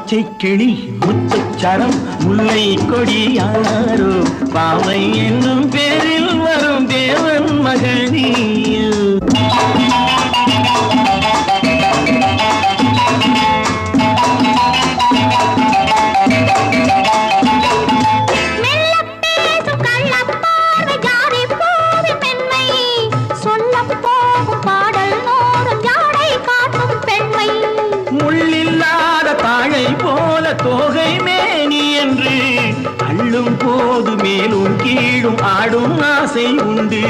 பச்சை கிளி முத்துச்சரம் முல்லை கொடியாரோ பாவை என்னும் பேரில் வரும் தேவன் மகள் நீயோ. போல தோகை மேனி என்று அள்ளும் போது மேலும் கீழும் ஆடும் ஆசை உண்டு.